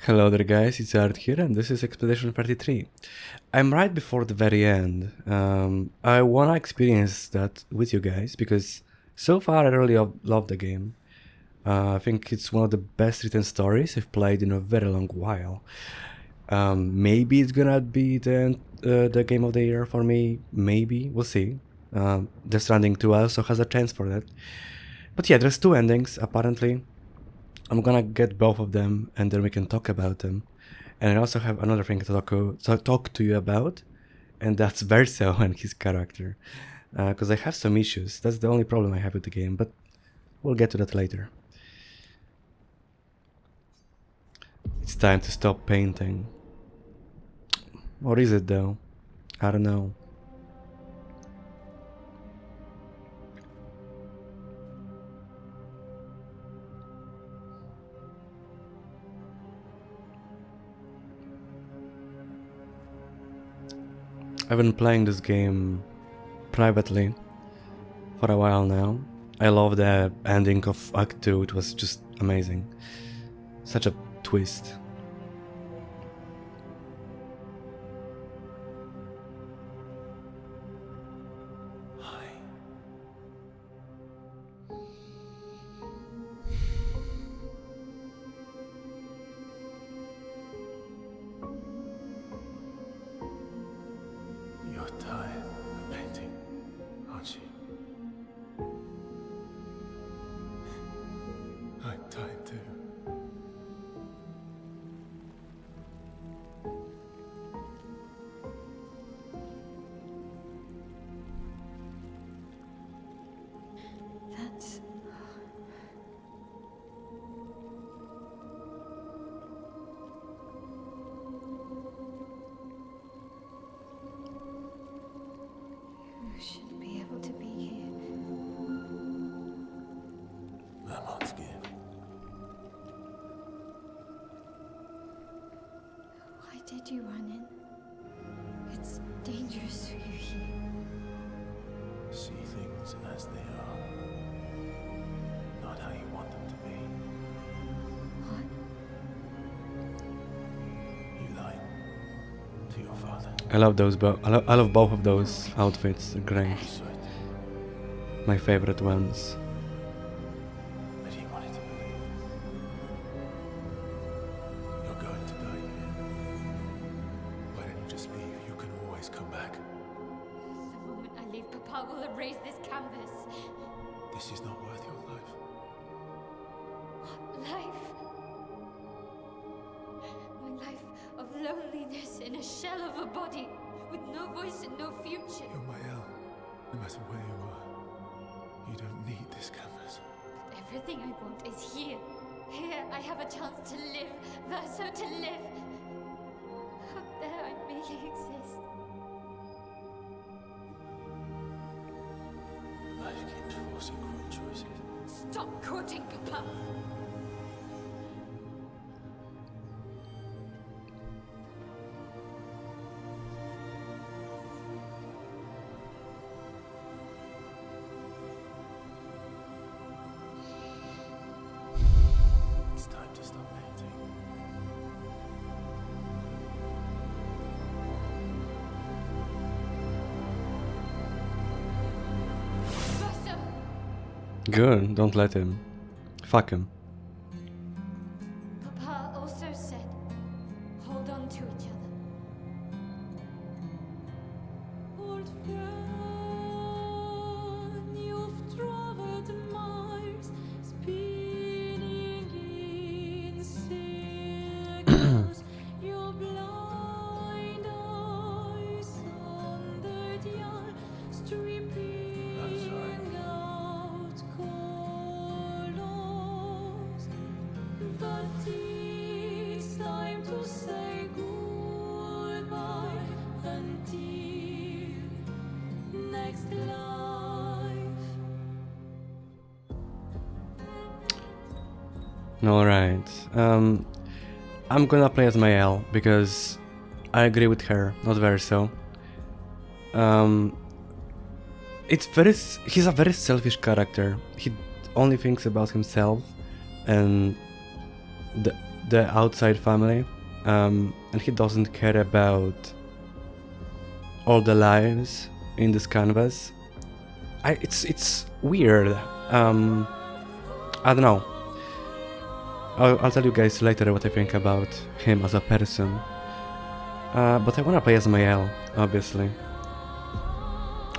Hello there guys, it's Art here and this is Expedition 33. I'm right before the very end. I wanna experience that with you guys because so far I really love the game. I think it's one of the best written stories I've played in a very long while. Maybe it's gonna be the game of the year for me, maybe, we'll see. Death Stranding 2 also has a chance for that. But yeah, there's two endings apparently. I'm gonna get both of them and then we can talk about them. And I also have another thing to talk to you about, and that's Verso and his character. Because I have some issues. That's the only problem I have with the game, but we'll get to that later. It's time to stop painting. Or is it though? I don't know. I've been playing this game privately for a while now. I love the ending of Act 2, it was just amazing. Such a twist. You're tired of painting, aren't you? I'm tired too. That's... You should be able to be here. I'm not scared. Why did you run in? It's dangerous for you here. See things as they are, not how you want them to be. What? You lied to your father. I love those I love both of those outfits, they're great. You swear My favorite ones. that he wanted to believe. You're going to die here. Why don't you just leave? You can always come back. The moment I leave, Papa will erase this canvas. This is not worth your life. What life? My life of loneliness in a shell of a body, with no voice and no future. You're Maelle. No matter where you are, you don't need this canvas. But everything I want is here. Here I have a chance to live, Verso to live. Out there I merely exist. Life keeps forcing cruel choices. Stop quoting Papa. It's time to stop painting. Verso! Good, don't let him. Fuck him. Papa also said, hold on to each other. Old friend, you've traveled miles, spinning in circles. Your blind eyes under the eye, stripping I'm sorry. out colors. But it's time to say goodbye until next life. Alright. I'm gonna play as Maelle because I agree with her, not Verso. He's a very selfish character. He only thinks about himself and the outside family, and he doesn't care about all the lives in this canvas. It's weird. I don't know. I'll tell you guys later what I think about him as a person. But I wanna play as Maelle, obviously.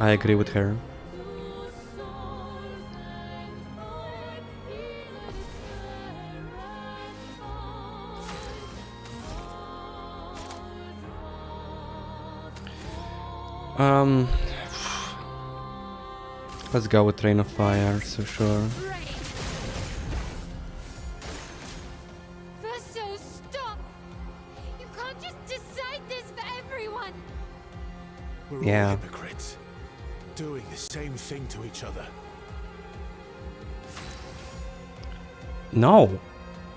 I agree with her. Let's go with Rain of Fire, so sure. Verso, stop! You can't just decide this for everyone! We're Yeah. all hypocrites, doing the same thing to each other. No!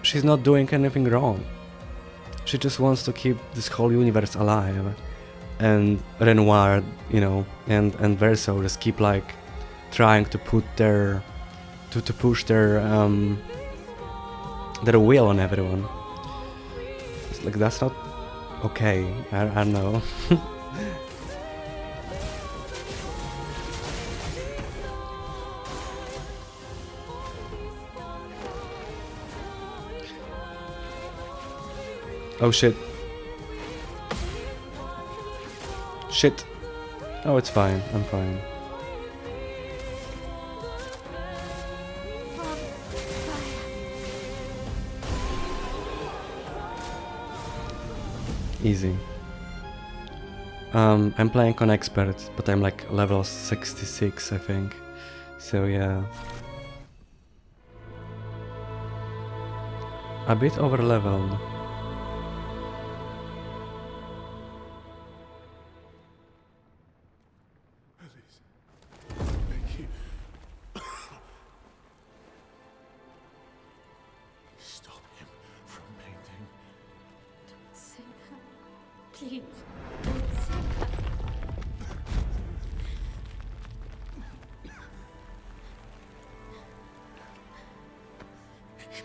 She's not doing anything wrong. She just wants to keep this whole universe alive. And Renoir, you know, and Verso just keep like trying to put their to push their will on everyone. It's like that's not okay. I don't know. Oh shit. Shit. Oh, it's fine. I'm fine. Easy. I'm playing on expert, but I'm like level 66, I think. So yeah. A bit over leveled. Thank you. Stop him from painting. Say that. Please. Don't say that.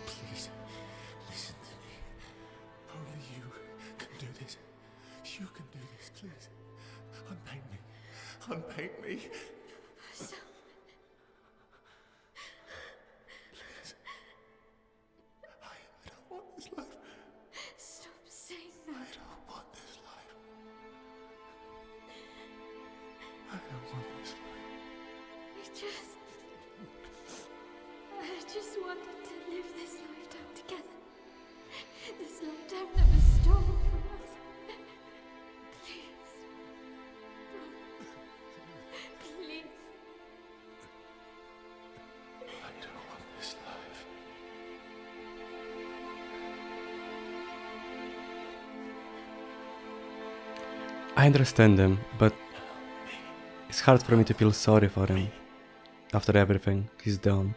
Please, listen to me. Only you can do this. You can do this, please. Unpaint me. Unpaint me. Please. I don't want this life. Stop saying I that. don't want this life. I don't want this life. I just wanted to live this lifetime together. This lifetime never stole from us. Please. Please. I don't want this life. I understand him, but it's hard for me to feel sorry for him after everything he's done.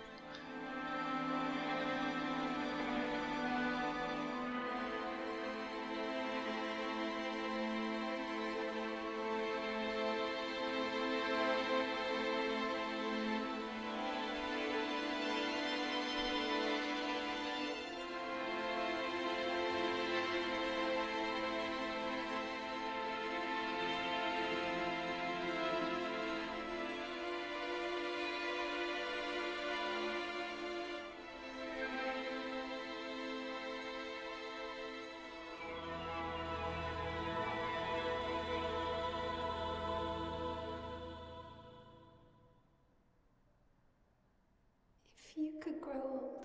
If you could grow old,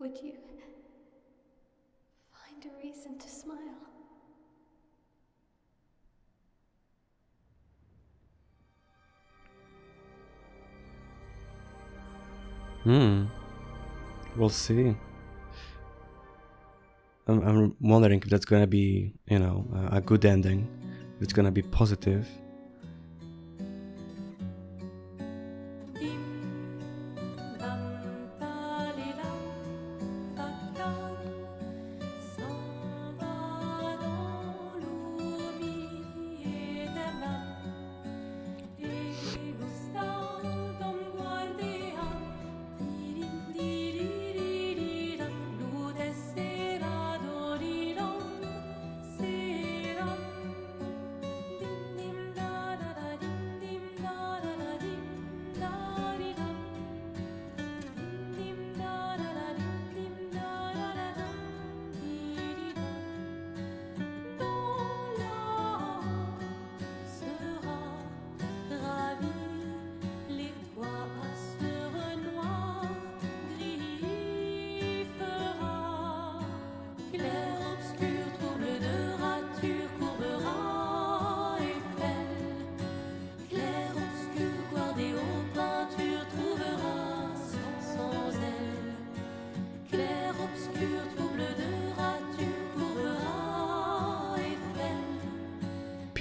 would you find a reason to smile? We'll see. I'm wondering if that's gonna be, you know, a good ending. If it's gonna be positive.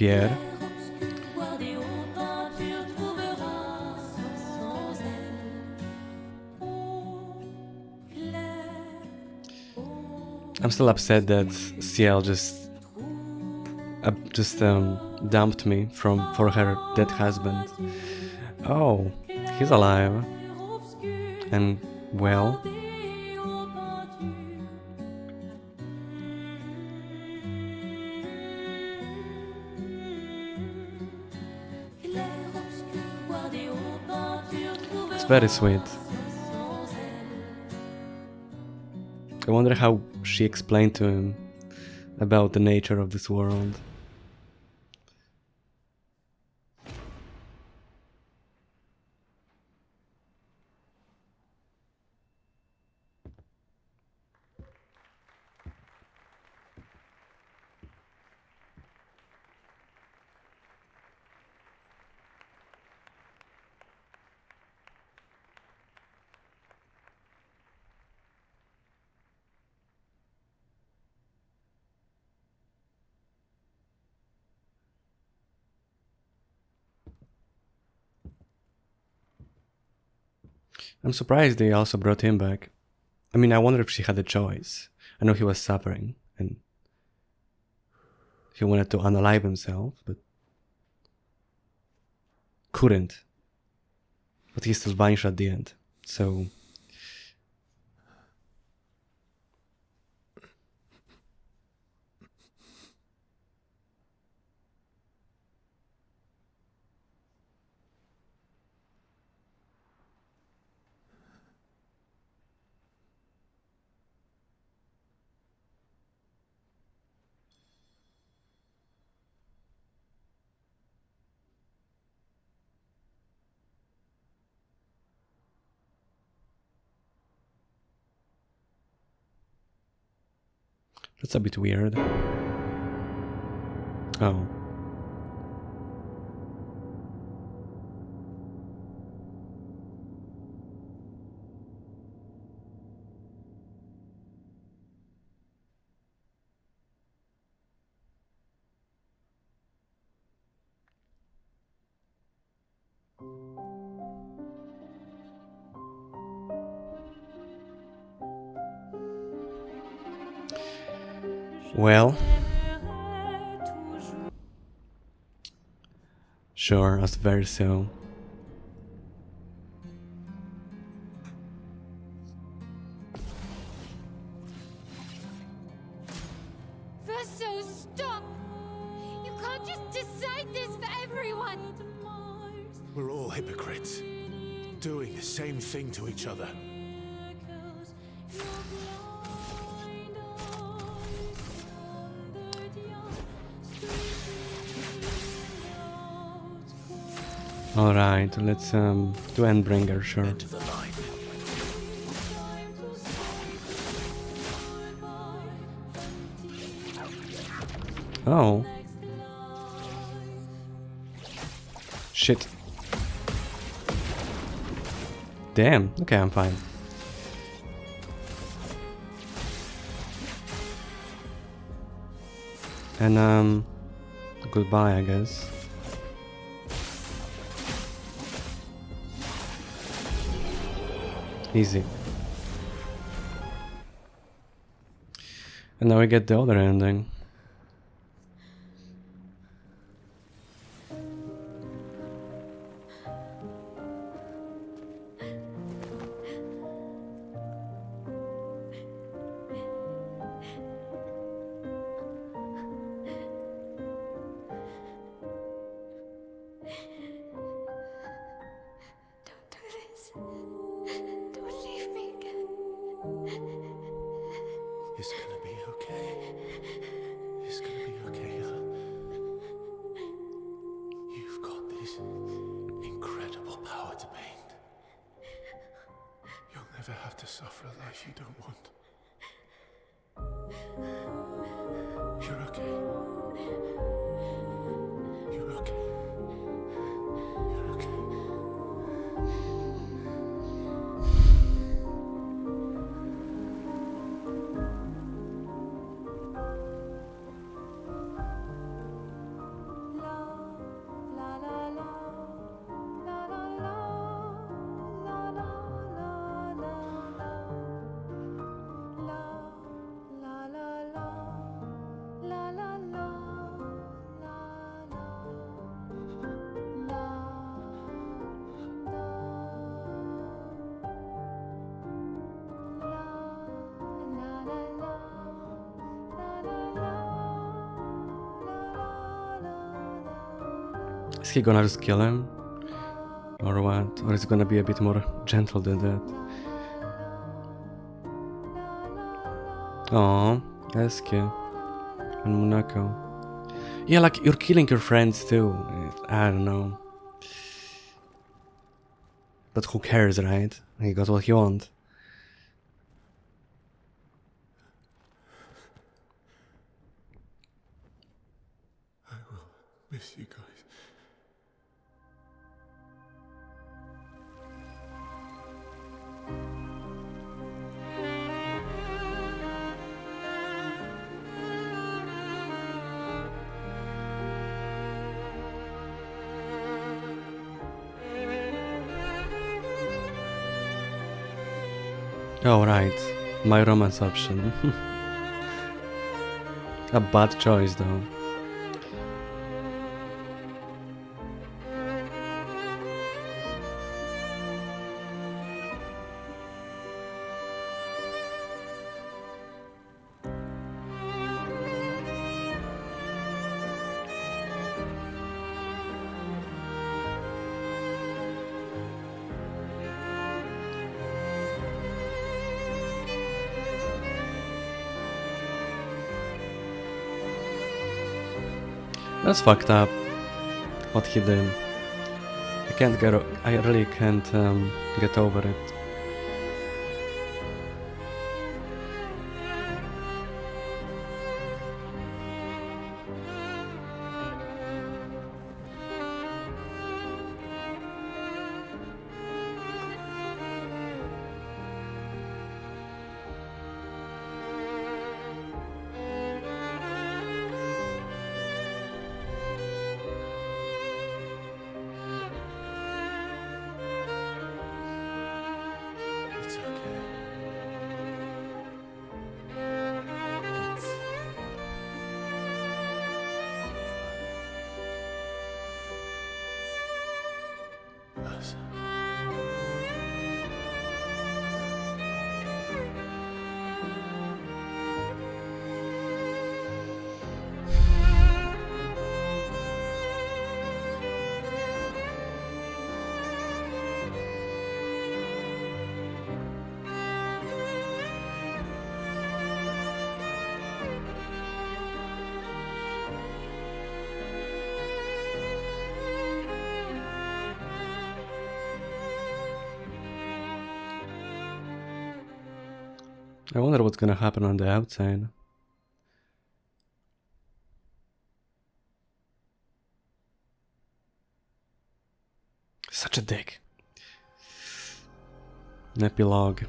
Pierre. I'm still upset that Ciel just dumped me for her dead husband. Oh, he's alive and well. It's very sweet. I wonder how she explained to him about the nature of this world. I'm surprised they also brought him back. I mean, I wonder if she had a choice. I know he was suffering and he wanted to unalive himself, but couldn't. But he still vanished at the end. So that's a bit weird. Oh. Well, sure, as Verso. Verso, stop! You can't just decide this for everyone! We're all hypocrites, doing the same thing to each other. Alright, let's do Endbringer, sure. End of the line. Oh. Shit. Damn, okay, I'm fine. And goodbye, I guess. Easy. And now we get the other ending. Don't do this. Don't leave me again. It's gonna be okay. It's gonna be okay, huh? You've got this incredible power to paint. You'll never have to suffer a life you don't want. You're okay. You're okay. You're okay. Is he gonna just kill him? Or what? Or is it gonna be a bit more gentle than that? Oh, that's cute. And Monaco. Yeah, like you're killing your friends too. I don't know. But who cares, right? He got what he wanted. I will miss you guys. Oh, right. My romance option. A bad choice, though. That's fucked up. What he did. I really can't get over it. It's okay. It's us. I wonder what's gonna happen on the outside. Such a dick. An epilogue.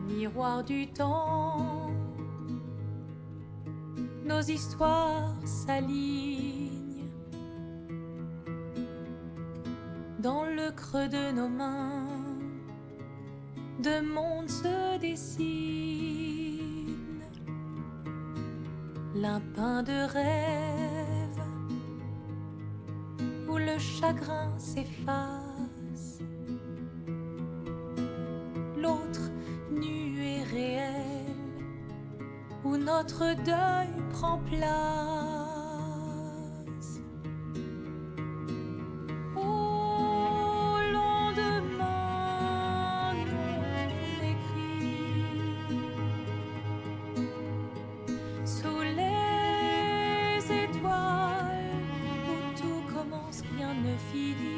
Miroir du temps, nos histoires s'alignent dans le creux de nos mains. Deux mondes se dessinent, l'un peint de rêve où le chagrin s'efface, l'autre nu et réel où notre deuil prend place. Au lendemain non écrit, sous les étoiles où tout commence, rien ne finit.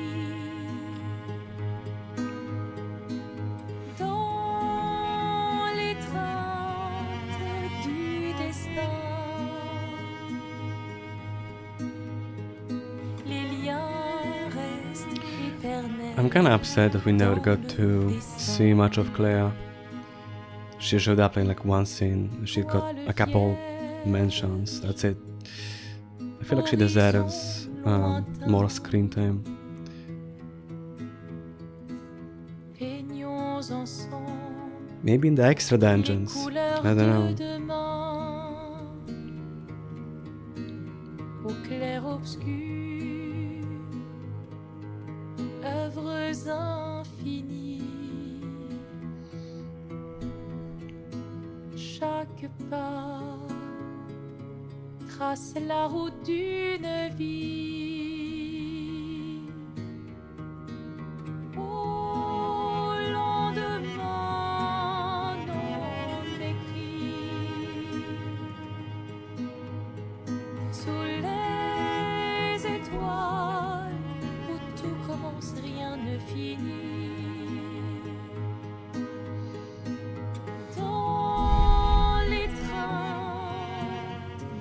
I'm kinda upset that we never got to see much of Claire. She showed up in like one scene, she got a couple mentions, that's it. I feel like she deserves more screen time. Maybe in the extra dungeons, I don't know. Au clair obscur, œuvres infinies. Chaque pas trace la route d'une vie. Au lendemain non écrit, sous les étoiles où tout commence, rien ne finit. Dans l'étreinte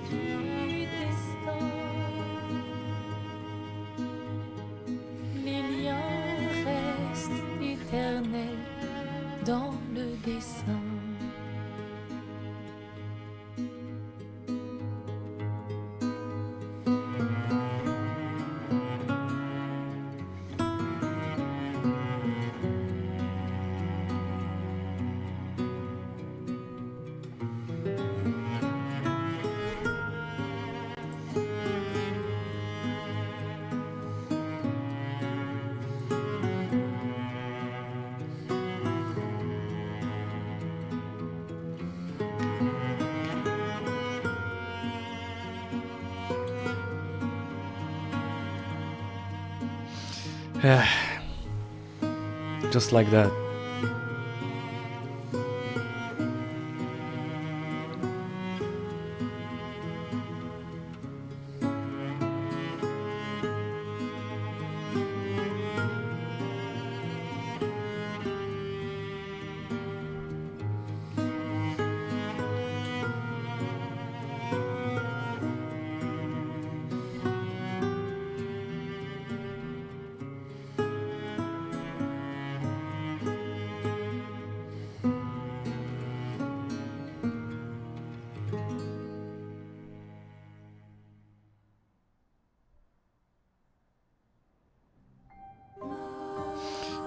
du destin, les liens restent éternels dans le dessin. Just like that.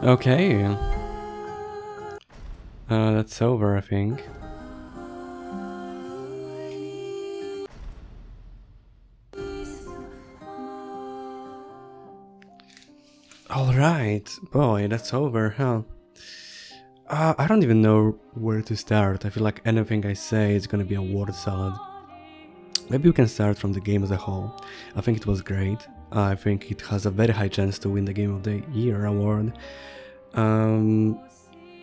Okay. That's over, I think. Alright, boy, that's over, huh? I don't even know where to start. I feel like anything I say is gonna be a word salad. Maybe we can start from the game as a whole. I think it was great. I think it has a very high chance to win the Game of the Year award.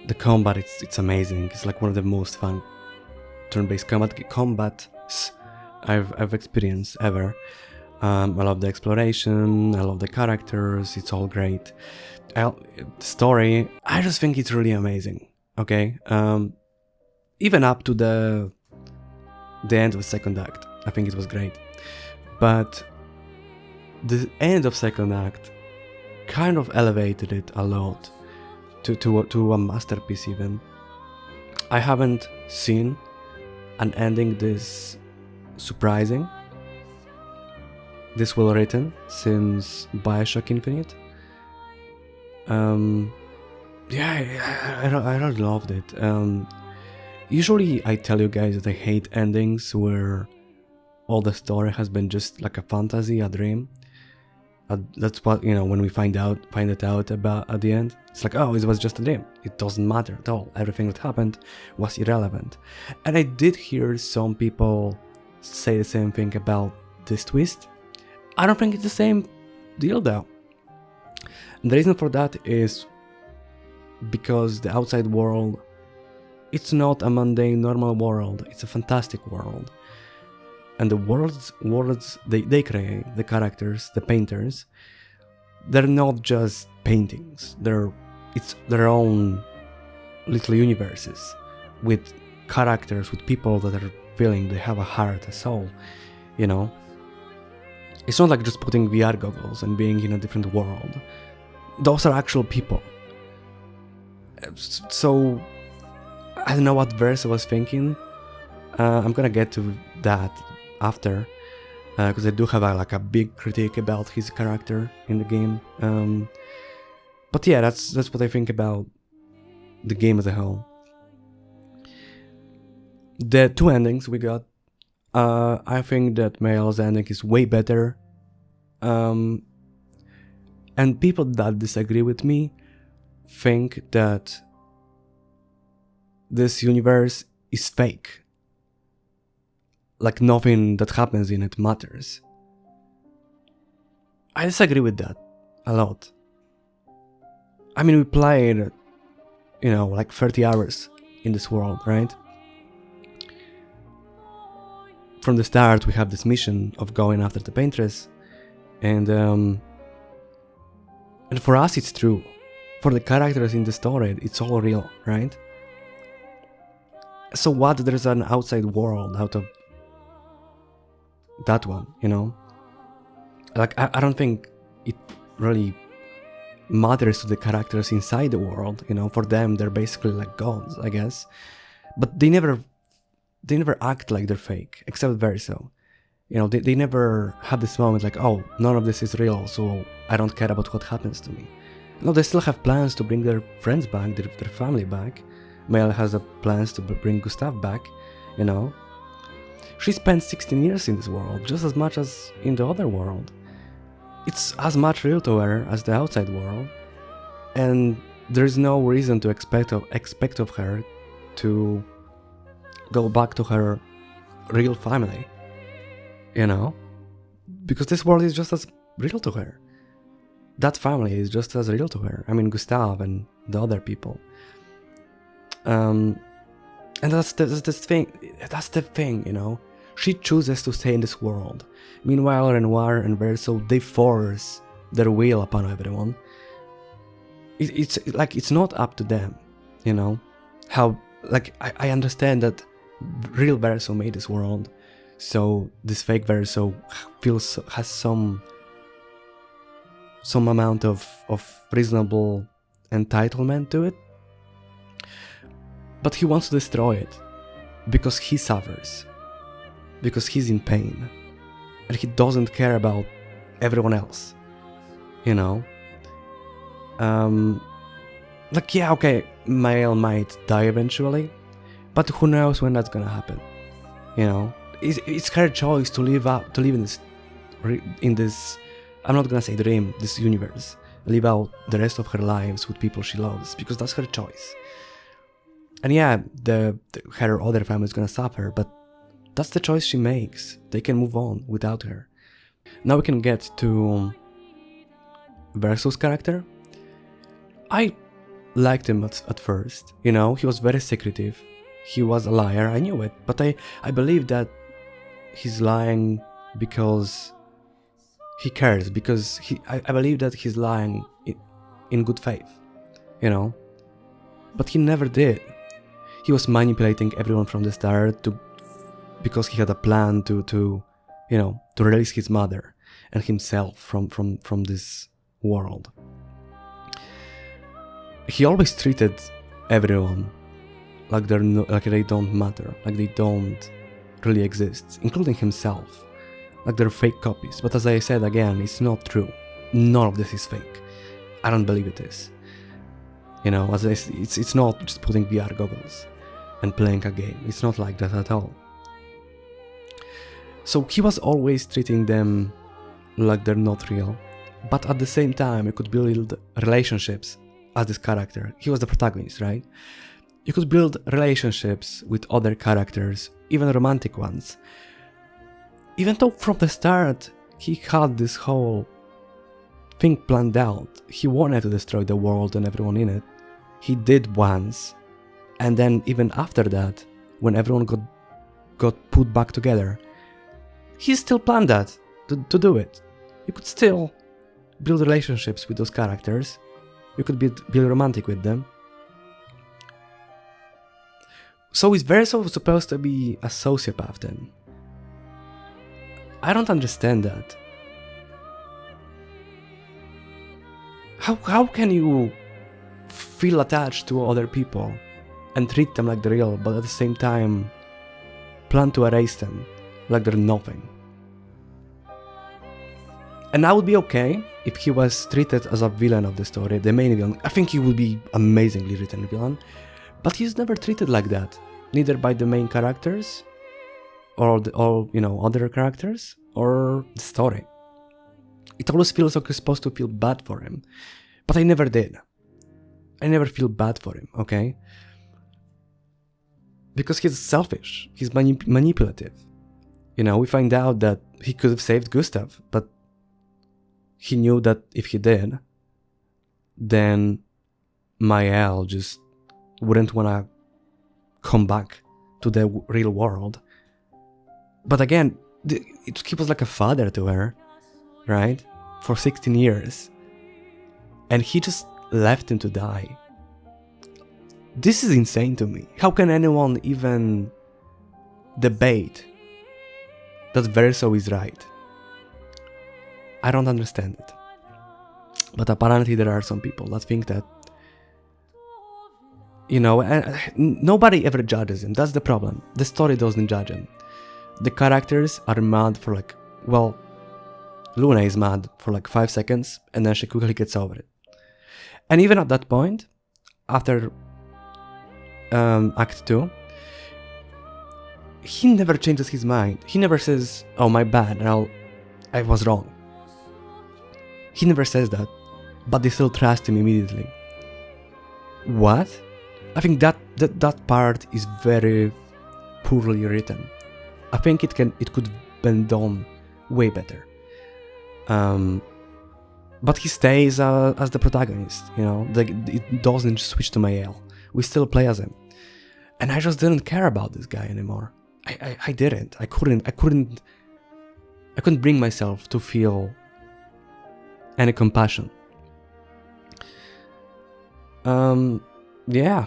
The combat, it's amazing. It's like one of the most fun turn-based combats I've experienced ever. I love the exploration, I love the characters, it's all great. The story, I just think it's really amazing, okay? Even up to the end of the second act, I think it was great. But the end of second act kind of elevated it a lot to a masterpiece even. I haven't seen an ending this surprising, this well written since Bioshock Infinite. Yeah, I really loved it. Usually I tell you guys that I hate endings where all the story has been just like a fantasy, a dream. That's what, you know, when we find it out about at the end, it's like, oh, it was just a dream. It doesn't matter at all. Everything that happened was irrelevant. And I did hear some people say the same thing about this twist. I don't think it's the same deal though. And the reason for that is because the outside world, it's not a mundane normal world, it's a fantastic world. And the worlds they create, the characters, the painters, they're not just paintings. It's their own little universes with characters, with people that are feeling, they have a heart, a soul, you know. It's not like just putting VR goggles and being in a different world. Those are actual people. So I don't know what Verso was thinking. I'm gonna get to that after, because I do have a big critique about his character in the game. But yeah, that's what I think about the game as a whole. The two endings we got, I think that Maelle's ending is way better. And people that disagree with me think that this universe is fake. Like nothing that happens in it matters. I disagree with that a lot. I mean, we played, like 30 hours in this world, right? From the start, we have this mission of going after the Paintress, and for us, it's true. For the characters in the story, it's all real, right? So what? There's an outside world out of that one, Like, I don't think it really matters to the characters inside the world, For them, they're basically like gods, I guess. But they never act like they're fake, except Verso. They never have this moment like, oh, none of this is real, so I don't care about what happens to me. No, they still have plans to bring their friends back, their family back. Maelle has plans to bring Gustav back, She spent 16 years in this world, just as much as in the other world. It's as much real to her as the outside world, and there's no reason to expect of her to go back to her real family, because this world is just as real to her. That family is just as real to her. I mean, Gustav and the other people. And that's the thing, She chooses to stay in this world. Meanwhile, Renoir and Verso, they force their will upon everyone. It's not up to them, How, I understand that real Verso made this world, so this fake Verso has some amount of reasonable entitlement to it. But he wants to destroy it because he suffers, because he's in pain, and he doesn't care about everyone else, yeah, okay, Maelle might die eventually, but who knows when that's gonna happen, It's her choice to live in this, I'm not gonna say dream, this universe, live out the rest of her lives with people she loves, because that's her choice. And yeah, her other family is gonna suffer, but that's the choice she makes. They can move on without her. Now we can get to Verso's character. I liked him at first, He was very secretive. He was a liar, I knew it, but I believe that he's lying because he cares, because I believe that he's lying in good faith, But he never did. He was manipulating everyone from the start because he had a plan to release his mother and himself from this world. He always treated everyone like they don't matter, like they don't really exist, including himself, like they're fake copies. But as I said again, it's not true. None of this is fake. I don't believe it is. It's not just putting VR goggles and playing a game. It's not like that at all. So he was always treating them like they're not real, but at the same time you could build relationships as this character. He was the protagonist, right? You could build relationships with other characters, even romantic ones. Even though from the start he had this whole thing planned out. He wanted to destroy the world and everyone in it. He did once, and then even after that, when everyone got put back together, he still planned that, to do it. You could still build relationships with those characters. You could be romantic with them. So is Verso supposed to be a sociopath then? I don't understand that. How can you feel attached to other people and treat them like they're real, but at the same time plan to erase them like they're nothing? And I would be okay if he was treated as a villain of the story, the main villain. I think he would be amazingly written villain, but he's never treated like that, neither by the main characters or other characters or the story. It always feels like you're supposed to feel bad for him. But I never did. I never feel bad for him, okay? Because he's selfish. He's manipulative. You know, we find out that he could have saved Gustav, but he knew that if he did, then Maelle just wouldn't want to come back to the real world. But again, he was like a father to her, right? For 16 years. And he just left him to die. This is insane to me. How can anyone even debate that Verso is right? I don't understand it. But apparently there are some people that think that, you know, nobody ever judges him. That's the problem. The story doesn't judge him. The characters are mad for like, well, Luna is mad for like 5 seconds and then she quickly gets over it. And even at that point, after Act 2, he never changes his mind. He never says, oh my bad, I was wrong. He never says that, but they still trust him immediately. What? I think that part is very poorly written. I think it could have been done way better. But he stays as the protagonist, you know. It doesn't switch to Maelle. We still play as him, and I just didn't care about this guy anymore. I didn't. I couldn't bring myself to feel any compassion. Yeah,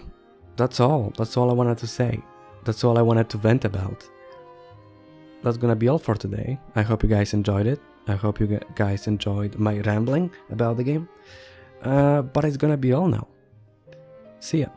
that's all. That's all I wanted to say. That's all I wanted to vent about. That's gonna be all for today. I hope you guys enjoyed it. I hope you guys enjoyed my rambling about the game. But it's gonna be all now. See ya.